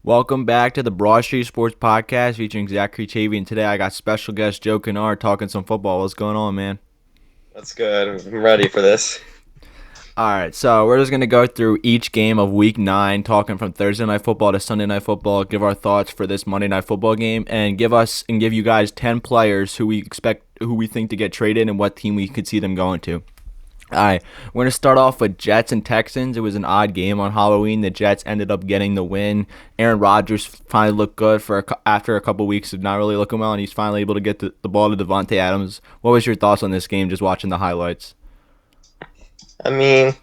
Welcome back to the Broad Street Sports Podcast featuring Zach Crechavi, and today I got special guest Joe Conard talking some football. What's going on, man? That's good. I'm ready for this. All right, so we're just going to go through each game of Week 9, talking from Thursday Night Football to Sunday Night Football, give our thoughts for this Monday Night Football game, and give you guys 10 players who we think to get traded and what team we could see them going to. All right, we're going to start off with Jets and Texans. It was an odd game on Halloween. The Jets ended up getting the win. Aaron Rodgers finally looked good after a couple weeks of not really looking well, and he's finally able to get the ball to Devontae Adams. What was your thoughts on this game, just watching the highlights? I mean,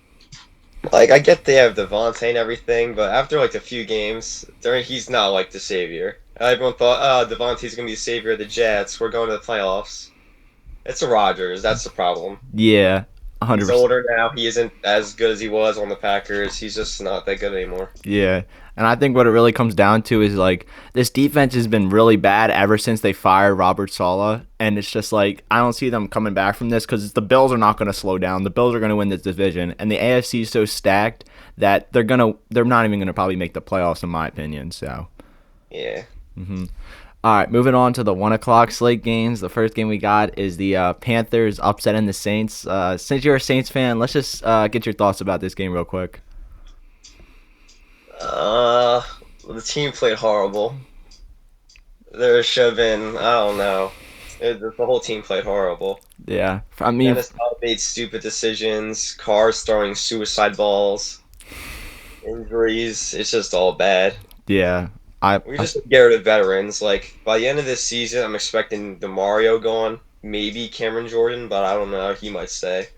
I get they have Devontae and everything, but after a few games, he's not like the savior. Everyone thought, oh, Devontae's gonna be the savior of the Jets. We're going to the playoffs. It's a Rodgers. That's the problem. Yeah, He's 100%. older now. He isn't as good as he was on the Packers. He's just not that good anymore. Yeah. And I think what it really comes down to is this defense has been really bad ever since they fired Robert Saleh. And it's just I don't see them coming back from this because the Bills are not going to slow down. The Bills are going to win this division. And the AFC is so stacked that they're not even going to probably make the playoffs, in my opinion. So, Yeah. all right, moving on to the 1 o'clock slate games. The first game we got is the Panthers upsetting the Saints. Since you're a Saints fan, let's just get your thoughts about this game real quick. The team played horrible. There should have been, I don't know. The whole team played horrible. Yeah, I mean, Dennis Allen made stupid decisions. Cars throwing suicide balls. Injuries. It's just all bad. yeah, I We just get rid of veterans. By the end of this season, I'm expecting DeMario gone. Maybe Cameron Jordan, but I don't know. He might stay.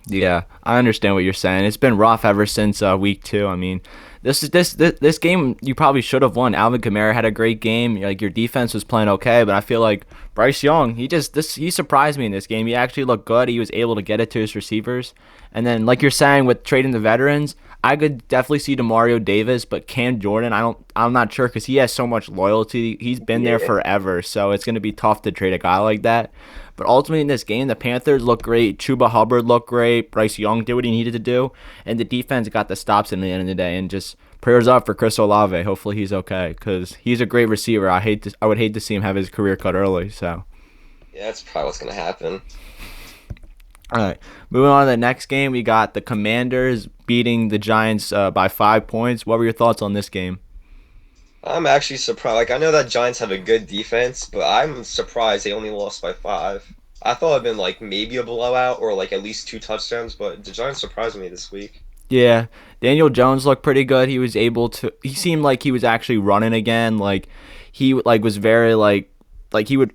Yeah, I understand what you're saying. It's been rough ever since week 2. I mean, this game you probably should have won. Alvin Kamara had a great game. Your defense was playing okay, but I feel like Bryce Young, he surprised me in this game. He actually looked good. He was able to get it to his receivers. And then like you're saying with trading the veterans, I could definitely see DeMario Davis, but Cam Jordan, I'm not sure because he has so much loyalty. He's been there Yeah. forever, so it's going to be tough to trade a guy like that. But ultimately in this game, the Panthers looked great. Chuba Hubbard looked great. Bryce Young did what he needed to do, and the defense got the stops in the end of the day. And just prayers up for Chris Olave. Hopefully he's okay because he's a great receiver. I would hate to see him have his career cut early. So. Yeah, that's probably what's going to happen. All right, moving on to the next game, we got the Commanders beating the Giants by 5 points. What were your thoughts on this game? I'm actually surprised. I know that Giants have a good defense, but I'm surprised they only lost by 5. I thought it'd been maybe a blowout or at least 2 touchdowns, but the Giants surprised me this week. Yeah, Daniel Jones looked pretty good. He seemed like he was actually running again. He was very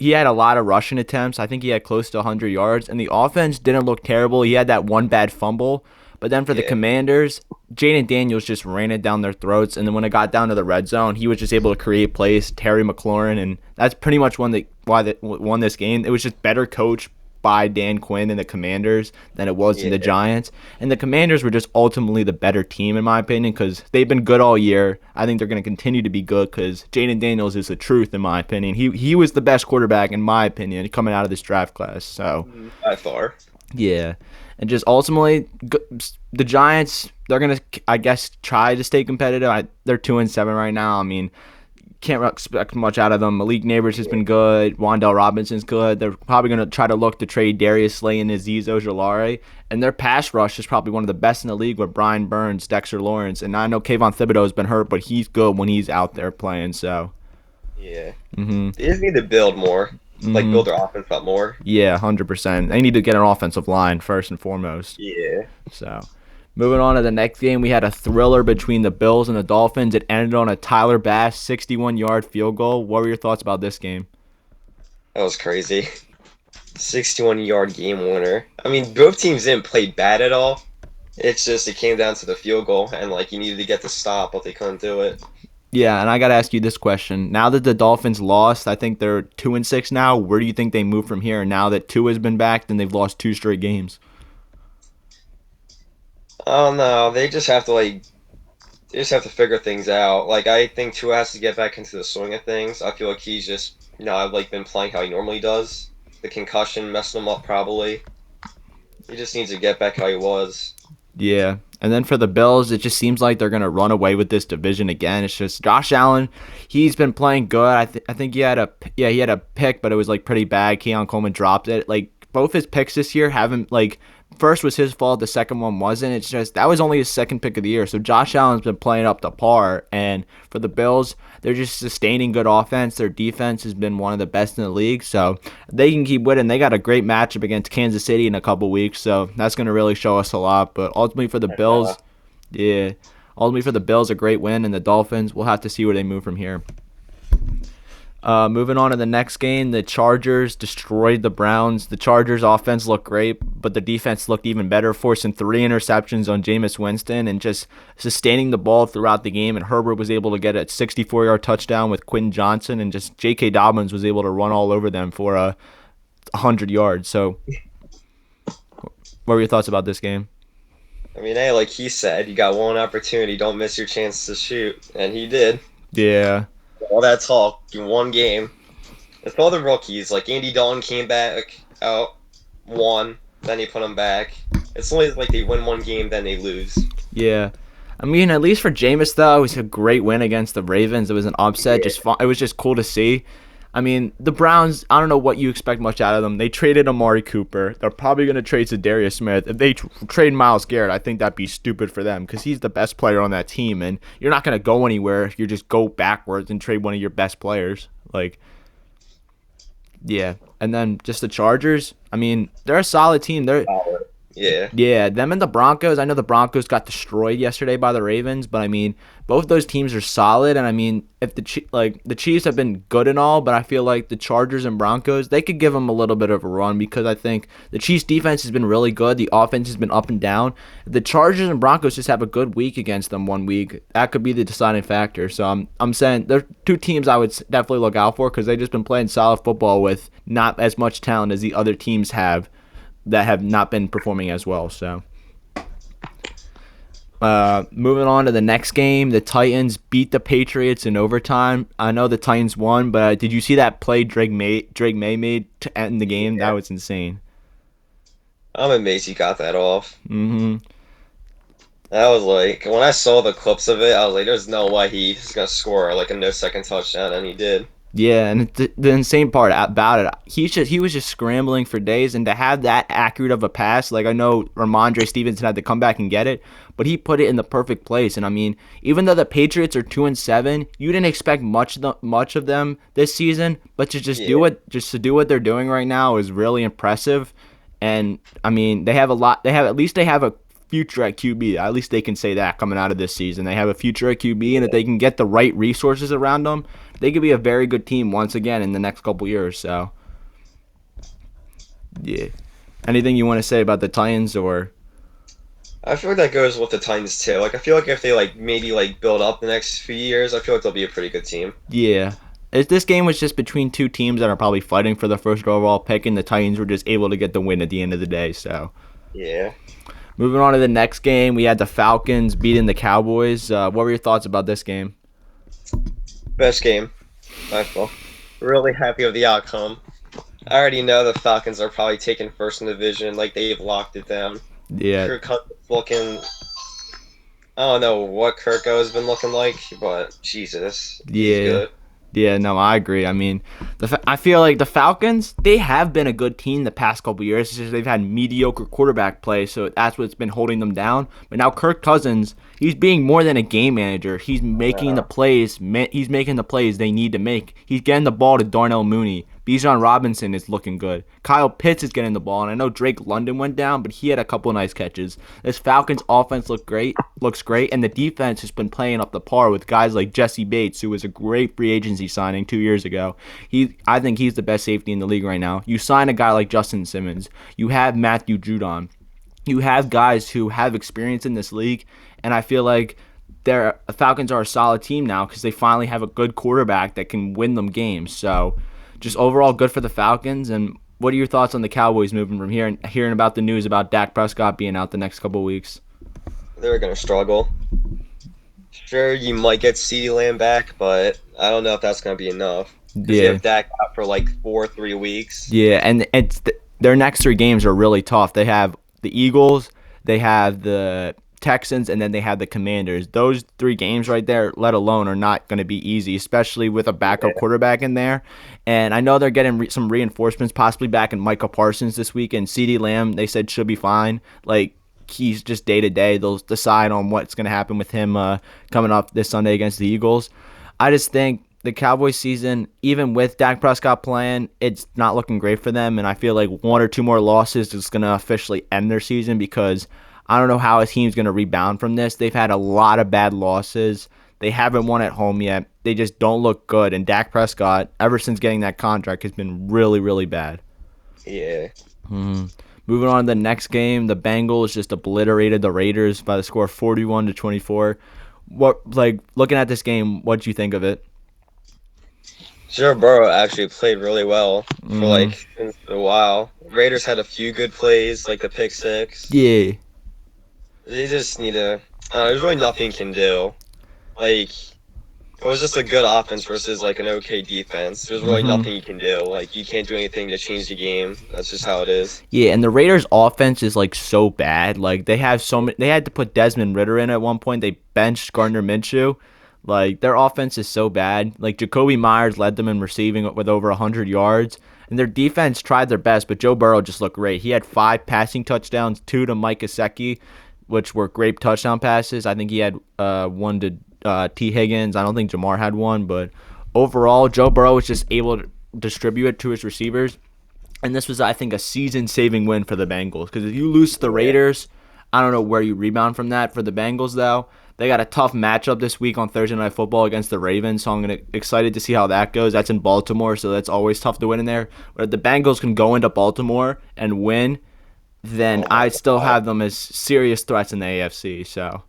he had a lot of rushing attempts. I think he had close to 100 yards, and the offense didn't look terrible. He had that one bad fumble, but then for the Yeah, Commanders, Jaden Daniels just ran it down their throats, and then when it got down to the red zone, he was just able to create plays. Terry McLaurin, and that's pretty much why they won this game. It was just better coached by Dan Quinn and the Commanders than it was in the yeah, Giants. And the Commanders were just ultimately the better team, in my opinion, because they've been good all year. I think they're going to continue to be good because Jaden Daniels is the truth, in my opinion. He was the best quarterback, in my opinion, coming out of this draft class. So, by far. yeah. And just ultimately, the Giants, they're going to, I guess, try to stay competitive. They're 2-7 right now. I mean, can't expect much out of them. Malik Neighbors has been good. Wandell Robinson's good. They're probably going to try to look to trade Darius Slay and Azeez Ojulari. And their pass rush is probably one of the best in the league with Brian Burns, Dexter Lawrence. And I know Kayvon Thibodeau has been hurt, but he's good when he's out there playing. So, Yeah. hmm They just need to build more. hmm Build their offense up more. yeah, 100%. They need to get an offensive line first and foremost. Yeah. So, moving on to the next game, we had a thriller between the Bills and the Dolphins. It ended on a Tyler Bass 61-yard field goal. What were your thoughts about this game? That was crazy. 61-yard game winner. I mean, both teams didn't play bad at all. It's just it came down to the field goal, and you needed to get the stop, but they couldn't do it. Yeah, and I got to ask you this question. Now that the Dolphins lost, I think they're 2-6 now. Where do you think they move from here? Now that Tua has been back, then they've lost 2 straight games. Oh no, they just have to figure things out. I think Tua has to get back into the swing of things. I feel like he's just not been playing how he normally does. The concussion messed him up probably. He just needs to get back how he was. Yeah, And then for the Bills, it just seems like they're going to run away with this division again. It's just Josh Allen, he's been playing good. I think he had a pick, but it was like pretty bad. Keon Coleman dropped it. Like both his picks this year haven't like first was his fault, the second one wasn't. It's just that was only his second pick of the year. So Josh Allen's been playing up to par, and for the Bills, they're just sustaining good offense. Their defense has been one of the best in the league, so they can keep winning. They got a great matchup against Kansas City in a couple weeks, so that's going to really show us a lot. But ultimately for the Bills, a great win, and the Dolphins, we'll have to see where they move from here. Moving on to the next game, the Chargers destroyed the Browns. The Chargers offense looked great, but the defense looked even better, forcing 3 interceptions on Jameis Winston and just sustaining the ball throughout the game. And Herbert was able to get a 64-yard touchdown with Quentin Johnson, and just J.K. Dobbins was able to run all over them for 100 yards. So what were your thoughts about this game? I mean, hey, like he said, you got one opportunity, don't miss your chance to shoot, and he did. Yeah. All that talk in one game. It's all the rookies. Like Andy Dalton came back out, won, then he put him back. It's only like they win one game, then they lose. Yeah. I mean, at least for Jameis, though, it was a great win against the Ravens. It was an upset. Yeah. It was just cool to see. I mean, the Browns, I don't know what you expect much out of them. They traded Amari Cooper. They're probably going to trade Darius Smith. If they trade Myles Garrett, I think that'd be stupid for them because he's the best player on that team, and you're not going to go anywhere if you just go backwards and trade one of your best players. Like, yeah. And then just the Chargers, I mean, they're a solid team. Yeah, them and the Broncos. I know the Broncos got destroyed yesterday by the Ravens, but I mean, both those teams are solid. And I mean, if the Chiefs have been good and all, but I feel like the Chargers and Broncos, they could give them a little bit of a run because I think the Chiefs defense has been really good. The offense has been up and down. The Chargers and Broncos just have a good week against them one week. That could be the deciding factor. So I'm saying they're two teams I would definitely look out for because they've just been playing solid football with not as much talent as the other teams have that have not been performing as well. So moving on to the next game, the Titans beat the Patriots in overtime. I know the Titans won, but did you see that play Drake May made to end the game? Yeah. That was insane. I'm amazed he got that off. Mm-hmm. That was like, when I saw the clips of it, I was like, there's no way he's going to score like a no-second touchdown, and he did. Yeah, and the insane part about it, he was just scrambling for days, and to have that accurate of a pass, like I know Ramondre Stevenson had to come back and get it, but he put it in the perfect place. And I mean, even though the Patriots are 2-7, you didn't expect much of them this season, but to do what they're doing right now is really impressive. And I mean, they have a future at QB. At least they can say that coming out of this season. They have a future at QB, and if they can get the right resources around them, they could be a very good team once again in the next couple years. So, yeah. Anything you want to say about the Titans, or? I feel like that goes with the Titans too. Like I feel like if they maybe build up the next few years, I feel like they'll be a pretty good team. Yeah. This game was just between two teams that are probably fighting for the first overall pick, and the Titans were just able to get the win at the end of the day. So. Yeah. Moving on to the next game, we had the Falcons beating the Cowboys. What were your thoughts about this game? Best game. I feel really happy with the outcome. I already know the Falcons are probably taking first in the division. Like they've locked it down. Yeah. Kirk Cousins looking. I don't know what Kirko has been looking like, but Jesus. Yeah. He's good. Yeah, no, I agree. I mean, I feel like the Falcons, they have been a good team the past couple years. It's just they've had mediocre quarterback play, so that's what's been holding them down. But now Kirk Cousins, he's being more than a game manager. He's making the plays. He's making the plays they need to make. He's getting the ball to Darnell Mooney. Bijan Robinson is looking good. Kyle Pitts is getting the ball, and I know Drake London went down, but he had a couple of nice catches. This Falcons offense looks great, and the defense has been playing up the par with guys like Jesse Bates, who was a great free agency signing 2 years ago. I think he's the best safety in the league right now. You sign a guy like Justin Simmons. You have Matthew Judon. You have guys who have experience in this league, and I feel like the Falcons are a solid team now because they finally have a good quarterback that can win them games. So just overall good for the Falcons. And what are your thoughts on the Cowboys moving from here and hearing about the news about Dak Prescott being out the next couple of weeks? They're going to struggle. Sure, you might get CeeDee Lamb back, but I don't know if that's going to be enough. Yeah. You have Dak out for 3 weeks. Yeah, and their next 3 games are really tough. They have the Eagles, they have the Texans, and then they have the Commanders. Those 3 games right there, let alone, are not going to be easy, especially with a backup quarterback in there. And I know they're getting some reinforcements, possibly back in Micah Parsons this week, and CeeDee Lamb, they said, should be fine. Like, he's just day-to-day. They'll decide on what's going to happen with him coming up this Sunday against the Eagles. I just think the Cowboys season, even with Dak Prescott playing, it's not looking great for them, and I feel like 1 or 2 more losses is going to officially end their season because I don't know how his team's going to rebound from this. They've had a lot of bad losses. They haven't won at home yet. They just don't look good, and Dak Prescott, ever since getting that contract, has been really, really bad. Yeah. Moving on to the next game, the Bengals just obliterated the Raiders by the score of 41-24. Looking at this game, what did you think of it? Joe Burrow actually played really well for a while. Raiders had a few good plays, like the pick six. Yeah. They just need to. There's really nothing you can do. Like, it was just a good offense versus like an okay defense. There's really nothing you can do. Like, you can't do anything to change the game. That's just how it is. Yeah, and the Raiders' offense is like so bad. Like, they have so many. They had to put Desmond Ridder in at one point. They benched Gardner Minshew. Like, their offense is so bad. Like, Jacoby Myers led them in receiving with over 100 yards. And their defense tried their best, but Joe Burrow just looked great. He had 5 passing touchdowns, 2 to Mike Gesicki, which were great touchdown passes. I think he had 1 to T. Higgins. I don't think Jamar had 1. But overall, Joe Burrow was just able to distribute it to his receivers. And this was, I think, a season-saving win for the Bengals. Because if you lose to the Raiders, I don't know where you rebound from that. For the Bengals, though, they got a tough matchup this week on Thursday Night Football against the Ravens, so I'm excited to see how that goes. That's in Baltimore, so that's always tough to win in there. But if the Bengals can go into Baltimore and win, then I still have them as serious threats in the AFC. So,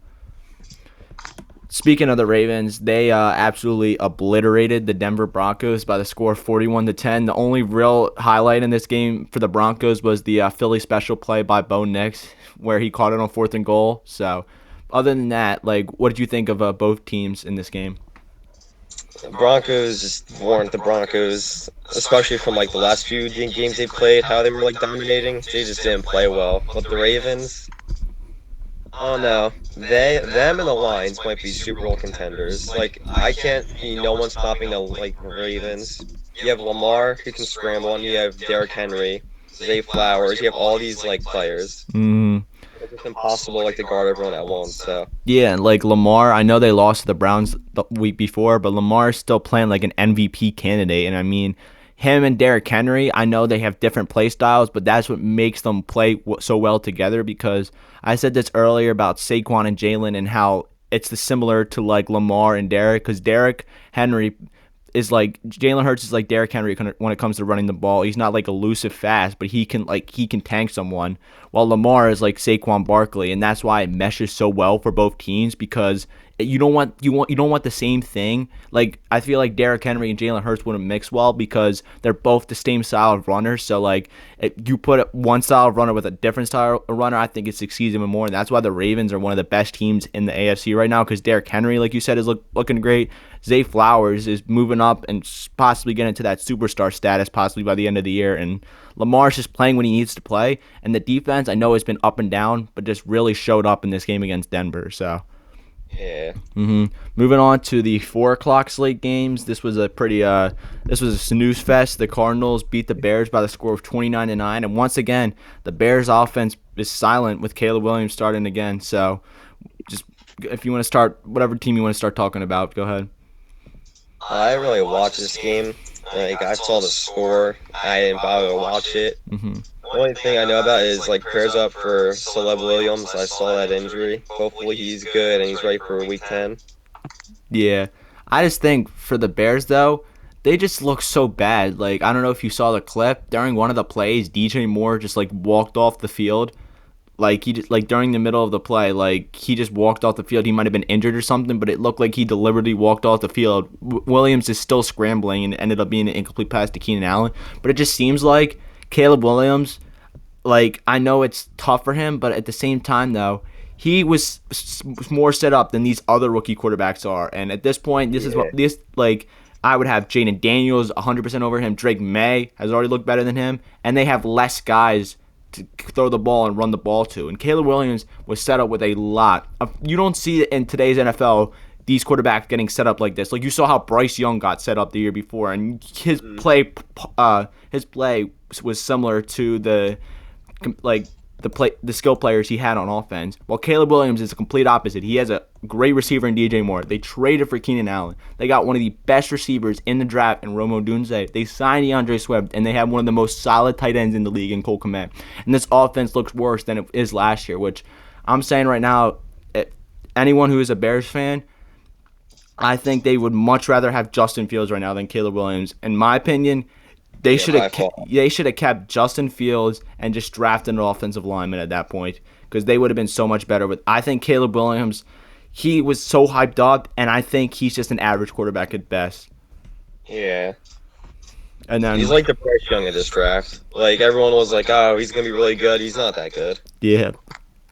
speaking of the Ravens, they absolutely obliterated the Denver Broncos by the score of 41-10. The only real highlight in this game for the Broncos was the Philly special play by Bo Nix, where he caught it on 4th and goal. So, other than that, like, what did you think of both teams in this game? The Broncos just weren't the Broncos, especially from like the last few games they played, how they were like dominating. They just didn't play well. But the Ravens, oh no, them and the Lions might be Super Bowl contenders. Like, I can't see no one stopping the Ravens. You have Lamar who can scramble, and you have Derrick Henry, Zay Flowers. You have all these like players. It's impossible to guard everyone at once. So yeah, and like Lamar, I know they lost to the Browns the week before, but Lamar is still playing like an MVP candidate. And I mean, him and Derrick Henry, I know they have different play styles, but that's what makes them play so well together. Because I said this earlier about Saquon and Jalen and how it's similar to like Lamar and Derrick, because Derrick Henry is like Jalen Hurts is like Derrick Henry when it comes to running the ball. He's not like elusive fast, but he can tank someone. While Lamar is like Saquon Barkley, and that's why it meshes so well for both teams, because you don't want the same thing. Like, I feel like Derrick Henry and Jalen Hurts wouldn't mix well because they're both the same style of runners. So like, if you put one style of runner with a different style of runner, I think it succeeds even more. And that's why the Ravens are one of the best teams in the AFC right now, because Derrick Henry, like you said, is looking great. Zay Flowers is moving up and possibly getting to that superstar status possibly by the end of the year. And Lamar's just playing when he needs to play. And the defense, I know, has been up and down, but just really showed up in this game against Denver. So. Yeah. Moving on to the 4:00 slate games. This was a snooze fest. The Cardinals beat the Bears by the score of 29-9, and once again, the Bears offense is silent with Caleb Williams starting again. So, just if you want to start, whatever team you want to start talking about, go ahead. I didn't really watch this game. Like, I saw the score. I didn't bother to watch it. The only thing I know about is, prayers up for Caleb Williams. I saw that injury. Hopefully he's good and he's ready for Week 10. Yeah. I just think for the Bears, though, they just look so bad. Like, I don't know if you saw the clip. During one of the plays, DJ Moore just, walked off the field. Like, he just, during the middle of the play, he just walked off the field. He might have been injured or something, but it looked like he deliberately walked off the field. Williams is still scrambling and ended up being an incomplete pass to Keenan Allen. But it just seems like Caleb Williams, I know it's tough for him, but at the same time, though, he was more set up than these other rookie quarterbacks are. And at this point, I would have Jaden Daniels 100% over him. Drake May has already looked better than him. And they have less guys to throw the ball and run the ball to. And Caleb Williams was set up with a lot. You don't see it in today's NFL, these quarterbacks getting set up like this. Like you saw how Bryce Young got set up the year before, and his play was similar to the skill players he had on offense. While Caleb Williams is a complete opposite. He has a great receiver in DJ Moore. They traded for Keenan Allen. They got one of the best receivers in the draft in Romo Dunze. They signed DeAndre Swift, and they have one of the most solid tight ends in the league in Cole Kmet. And this offense looks worse than it is last year, which I'm saying right now, anyone who is a Bears fan, I think they would much rather have Justin Fields right now than Caleb Williams. In my opinion, they should have kept Justin Fields and just drafted an offensive lineman at that point, because they would have been so much better. But I think Caleb Williams, he was so hyped up, and I think he's just an average quarterback at best. Yeah. And then he's like the Bryce Young of this draft. Like everyone was like, "Oh, he's gonna be really good." He's not that good. Yeah.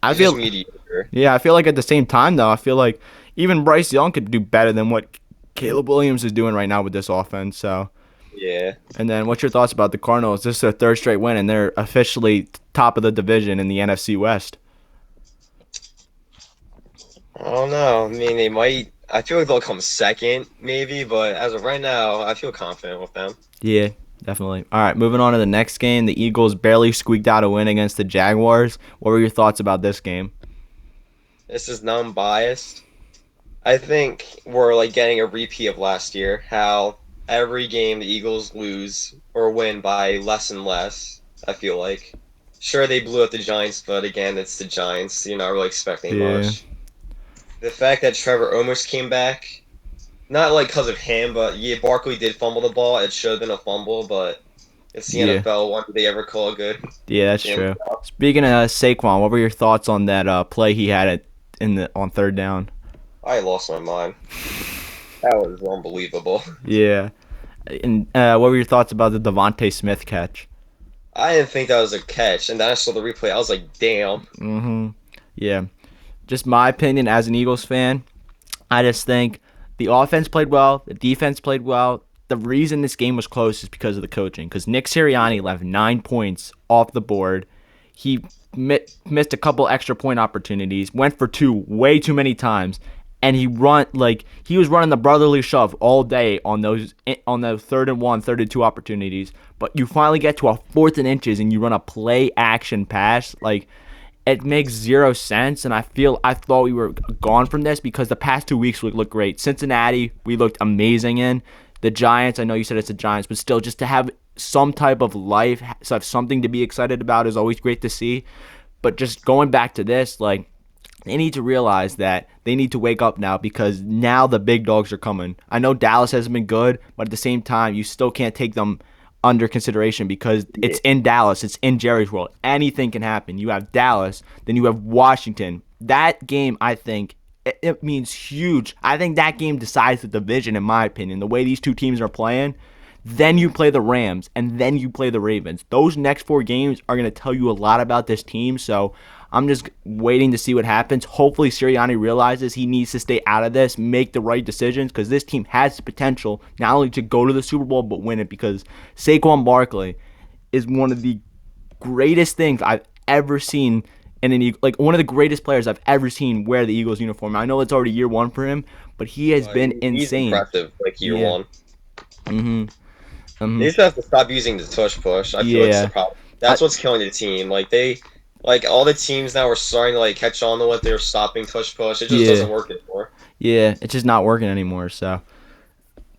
He's just mediocre. Yeah, I feel like at the same time though, I feel like even Bryce Young could do better than what Caleb Williams is doing right now with this offense. So. Yeah. And then what's your thoughts about the Cardinals? This is their third straight win, and they're officially top of the division in the NFC West. I don't know. I mean, they might. I feel like they'll come second, maybe, but as of right now, I feel confident with them. Yeah, definitely. All right, moving on to the next game. The Eagles barely squeaked out a win against the Jaguars. What were your thoughts about this game? This is non-biased. I think we're like getting a repeat of last year, how every game the Eagles lose or win by less and less, I feel like. Sure, they blew out the Giants, but again, it's the Giants. You're not really expecting much. The fact that Trevor almost came back, not like because of him, but yeah, Barkley did fumble the ball. It should have been a fumble, but it's the NFL. When did they ever call it good? Yeah, that's true. Speaking of Saquon, what were your thoughts on that play he had on third down? I lost my mind. That was unbelievable. Yeah. And what were your thoughts about the Devontae Smith catch? I didn't think that was a catch, and then I saw the replay. I was like, damn. Yeah. Just my opinion as an Eagles fan, I just think the offense played well, the defense played well. The reason this game was close is because of the coaching, because Nick Sirianni left 9 points off the board. He missed a couple extra point opportunities, went for 2 way too many times. And he was running the brotherly shove all day on those 3rd and 1, 3rd and 2 opportunities. But you finally get to a 4th and inches and you run a play action pass. Like, it makes zero sense. And I thought we were gone from this, because the past 2 weeks we looked great. Cincinnati, we looked amazing in. The Giants, I know you said it's the Giants, but still, just to have some type of life, so have something to be excited about is always great to see. But just going back to this, like, they need to realize that they need to wake up now, because now the big dogs are coming. I know Dallas hasn't been good, but at the same time, you still can't take them under consideration, because it's in Dallas. It's in Jerry's world. Anything can happen. You have Dallas, then you have Washington. That game, I think, it means huge. I think that game decides the division, in my opinion. The way these two teams are playing, then you play the Rams, and then you play the Ravens. Those next 4 games are going to tell you a lot about this team, so I'm just waiting to see what happens. Hopefully Sirianni realizes he needs to stay out of this, make the right decisions, because this team has the potential not only to go to the Super Bowl but win it, because Saquon Barkley is one of the greatest things I've ever seen one of the greatest players I've ever seen wear the Eagles uniform. I know it's already year 1 for him, but he has been insane. He's impressive, like year 1. Mm-hmm. They just have to stop using the tush push. I feel like it's the problem. That's what's killing the team. Like all the teams now are starting to catch on to what they're stopping tush push. It just doesn't work anymore. Yeah, it's just not working anymore. So,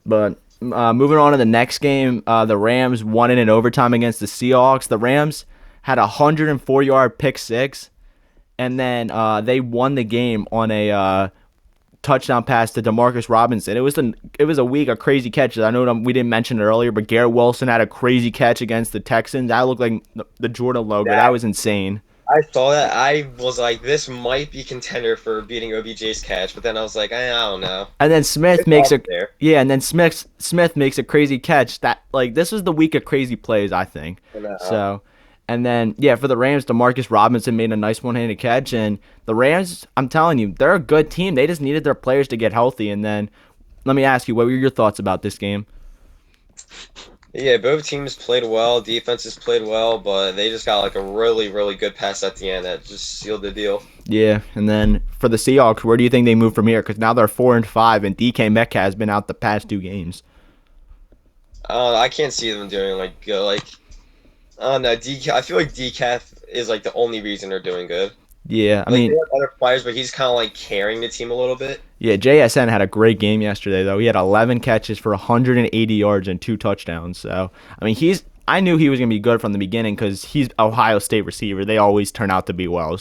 but moving on to the next game, the Rams won it in overtime against the Seahawks. The Rams had a 104-yard pick six, and then they won the game on a touchdown pass to Demarcus Robinson. It was a week of crazy catches. I know we didn't mention it earlier, but Garrett Wilson had a crazy catch against the Texans. That looked like the Jordan logo. That was insane. I saw that. I was like, this might be contender for beating OBJ's catch, but then I was like, I don't know. And then Smith makes Smith makes a crazy catch. That this was the week of crazy plays, I think. So, and then for the Rams, Demarcus Robinson made a nice one-handed catch, and the Rams, I'm telling you, they're a good team. They just needed their players to get healthy. And then, let me ask you, what were your thoughts about this game? Yeah, both teams played well, defenses played well, but they just got like a really, really good pass at the end that just sealed the deal. Yeah, and then for the Seahawks, where do you think they move from here? Because now they're 4-5, and DK Metcalf has been out the past 2 games. I can't see them doing like good. Like, I don't know. I feel like DCAF is like the only reason they're doing good. Yeah, I Like they mean, have other players, but he's kind of like carrying the team a little bit. yeah, JSN had a great game yesterday though. He had 11 catches for 180 yards and 2 touchdowns. So I mean, I knew he was gonna be good from the beginning because he's Ohio State receiver. They always turn out to be well.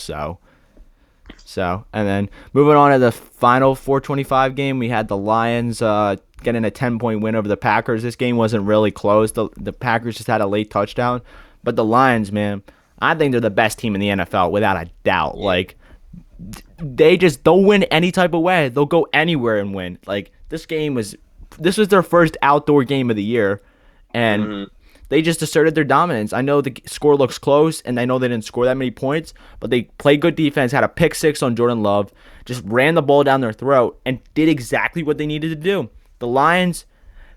And then moving on to the final 425 game, we had the Lions getting a 10-point win over the Packers. This game wasn't really close. The Packers just had a late touchdown, but the Lions, man, I think they're the best team in the NFL without a doubt. Yeah. Like they'll win any type of way. They'll go anywhere and win. Like this was their first outdoor game of the year, and hmm they just asserted their dominance. I know the score looks close, and I know they didn't score that many points, but they played good defense, had a pick six on Jordan Love, just ran the ball down their throat, and did exactly what they needed to do. The Lions,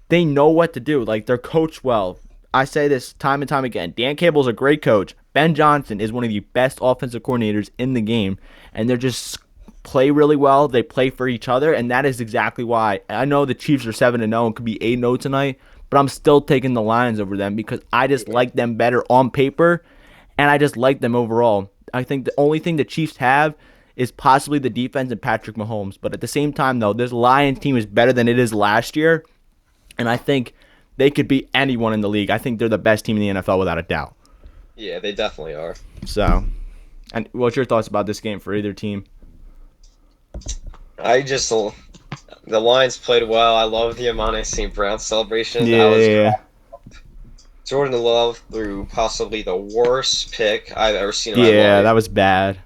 they know what to do. Like, they're coached well. I say this time and time again. Dan Campbell's a great coach. Ben Johnson is one of the best offensive coordinators in the game, and they're just play really well. They play for each other, and that is exactly why. I know the Chiefs are 7-0 and could be 8-0 tonight, but I'm still taking the Lions over them because I just like them better on paper, and I just like them overall. I think the only thing the Chiefs have is possibly the defense and Patrick Mahomes. But at the same time, though, this Lions team is better than it is last year, and I think they could beat anyone in the league. I think they're the best team in the NFL without a doubt. Yeah, they definitely are. So, and what's your thoughts about this game for either team? I just the Lions played well. I love the Amon St. Brown celebration. I was Yeah, Jordan Love threw possibly the worst pick I've ever seen in my yeah, life. that was bad.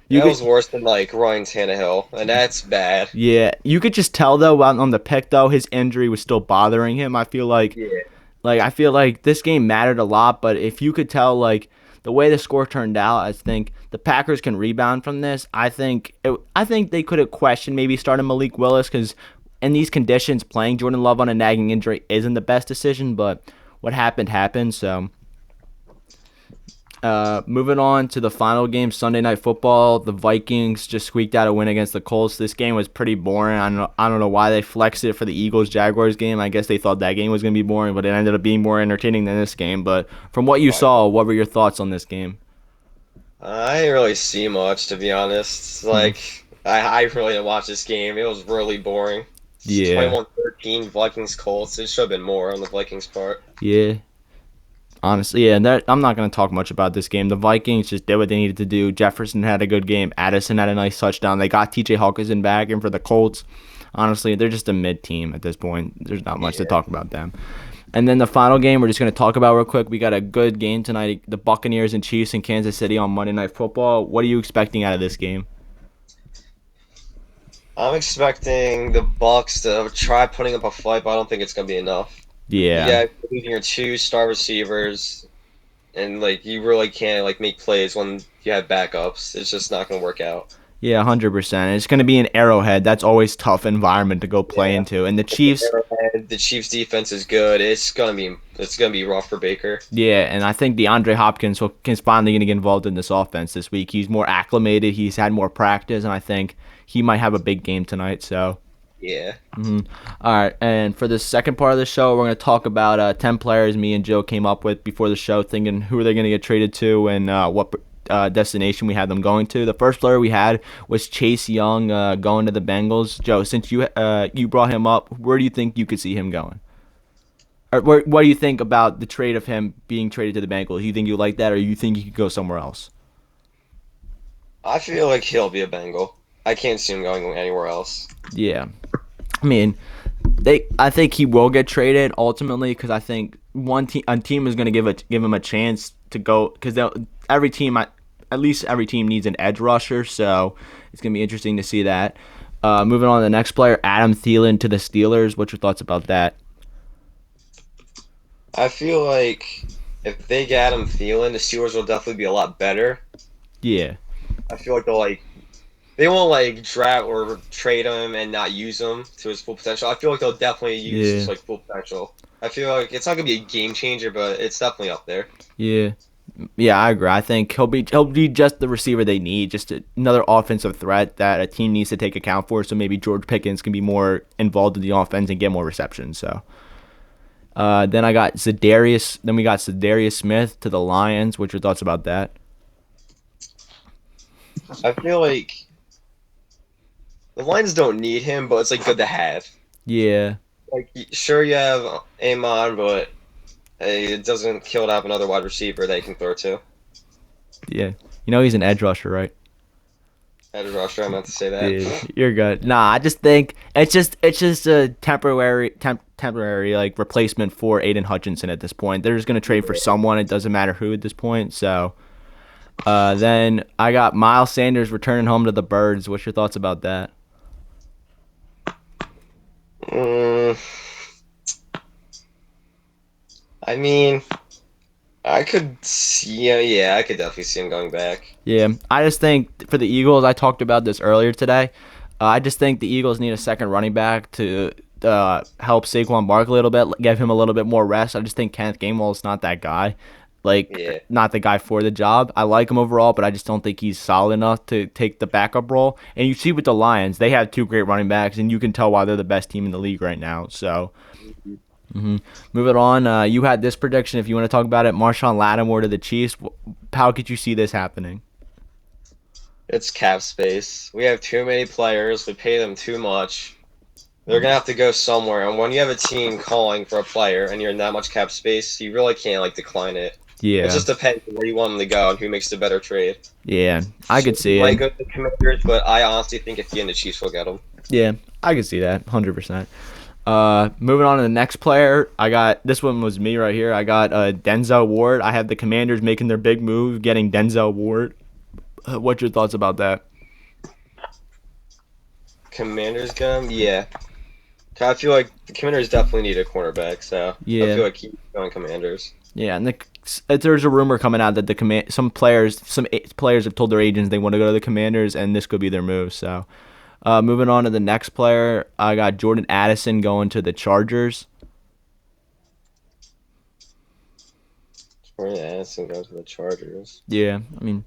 You That was could, worse than like Ryan Tannehill, and that's bad. yeah, you could just tell though on the pick though his injury was still bothering him. Yeah. I feel like this game mattered a lot, but if you could tell like the way the score turned out, I think the Packers can rebound from this. I think they could have questioned maybe starting Malik Willis because in these conditions, playing Jordan Love on a nagging injury isn't the best decision. But what happened happened. So moving on to the final game, Sunday Night Football. The Vikings just squeaked out a win against the Colts. This game was pretty boring. I don't know why they flexed it for the Eagles-Jaguars game. I guess they thought that game was going to be boring, but it ended up being more entertaining than this game. But from what you saw, what were your thoughts on this game? I didn't really see much, to be honest. Like, I really didn't watch this game. It was really boring. Yeah, 21-13 Vikings Colts. It should have been more on the Vikings part. yeah. Honestly, yeah, I'm not going to talk much about this game. The Vikings just did what they needed to do. Jefferson had a good game. Addison had a nice touchdown. They got TJ Hawkinson back, and for the Colts, honestly, they're just a mid team at this point. There's not much to talk about them. And then the final game we're just going to talk about real quick. We got a good game tonight. The Buccaneers and Chiefs in Kansas City on Monday Night Football. What are you expecting out of this game? I'm expecting the Bucs to try putting up a fight, but I don't think it's gonna be enough. Yeah. Yeah, losing your two star receivers, and like you really can't like make plays when you have backups. It's just not gonna work out. Yeah, 100%. It's going to be an Arrowhead. That's always tough environment to go play Yeah. into. And the Chiefs, The Chiefs' defense is good. It's gonna be rough for Baker. yeah, and I think DeAndre Hopkins is finally going to get involved in this offense this week. He's more acclimated. He's had more practice, and I think he might have a big game tonight. So, Yeah. all right. And for the second part of the show, we're going to talk about 10 players me and Joe came up with before the show, thinking who are they going to get traded to and what destination we had them going to. The first player we had was Chase Young going to the Bengals. Joe, since you brought him up, where do you think you could see him going? Or what do you think about the trade of him being traded to the Bengals? You think you like that, or you think he could go somewhere else? I feel like he'll be a Bengal. I can't see him going anywhere else. Yeah, I mean, I think he will get traded ultimately because I think a team is going to give him a chance to go because every team, at least every team needs an edge rusher, so it's going to be interesting to see that. Moving on to the next player, Adam Thielen to the Steelers. What's your thoughts about that? I feel like if they get Adam Thielen, the Steelers will definitely be a lot better. Yeah, I feel like they'll like they won't like draft or trade him and not use him to his full potential. I feel like they'll definitely use his Yeah, like full potential. I feel like it's not gonna be a game changer, but it's definitely up there. yeah. Yeah, I agree. I think he'll be just the receiver they need, just another offensive threat that a team needs to take account for. So maybe George Pickens can be more involved in the offense and get more receptions. So then I got Zadarius. Then we got Zadarius Smith to the Lions. What's your thoughts about that? I feel like the Lions don't need him, but it's like good to have. Yeah, Like sure you have Amon, but hey, it doesn't kill to have another wide receiver that you can throw to. yeah. He's an edge rusher, right? Edge rusher, I meant to say that. Yeah, you're good. Nah, I just think it's just a temporary like replacement for Aiden Hutchinson at this point. They're just gonna trade for someone. It doesn't matter who at this point. So then I got Miles Sanders returning home to the Birds. What's your thoughts about that? Mm, I mean, I could see, yeah, I could definitely see him going back. Yeah, I just think for the Eagles, I talked about this earlier today. I just think the Eagles need a second running back to help Saquon Barkley a little bit, give him a little bit more rest. I just think Kenneth Gainwell is not that guy, like Yeah, not the guy for the job. I like him overall, but I just don't think he's solid enough to take the backup role. And you see with the Lions, they have two great running backs, and you can tell why they're the best team in the league right now. So. Moving on, you had this prediction. If you want to talk about it, Marshawn Lattimore to the Chiefs. How could you see this happening? it's cap space. We have too many players. We pay them too much. They're gonna have to go somewhere. And when you have a team calling for a player and you're in that much cap space, you really can't like decline it. It Yeah, just depends on where you want them to go and who makes the better trade. yeah, I could see You might it. go to the Commanders, but I honestly think if the end the Chiefs will get them. Yeah, I could see that 100%. Moving on to the next player, I got this one was me right here. I got Denzel Ward. I have the Commanders making their big move, getting Denzel Ward. What's your thoughts about that? Commanders get him, yeah. I feel like the Commanders definitely need a cornerback, so I Yeah, feel like keep going Commanders. yeah, and there's a rumor coming out that some players have told their agents they want to go to the Commanders, and this could be their move. So, moving on to the next player, I got Jordan Addison going to the Chargers. Jordan Addison goes to the Chargers. Yeah, I mean,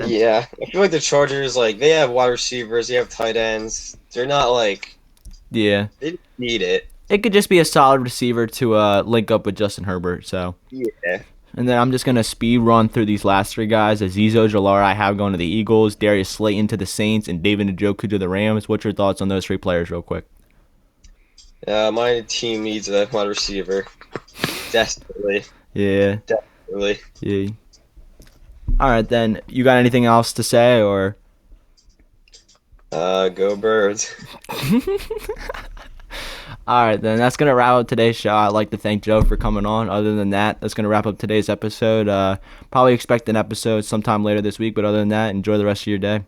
Yeah, I feel like the Chargers, like, they have wide receivers, they have tight ends. They're not, like, yeah, they don't need it. it could just be a solid receiver to link up with Justin Herbert. So, Yeah. and then I'm just gonna speed run through these last three guys. Azeez Ojulari I have going to the Eagles, Darius Slayton to the Saints, and David Njoku to the Rams. What's your thoughts on those three players, real quick? My team needs a wide receiver. Desperately. Yeah, Desperately. yeah. All right, then. You got anything else to say, or? Go Birds. All right, then. That's going to wrap up today's show. I'd like to thank Joe for coming on. Other than that, that's going to wrap up today's episode. Probably expect an episode sometime later this week, but other than that, enjoy the rest of your day.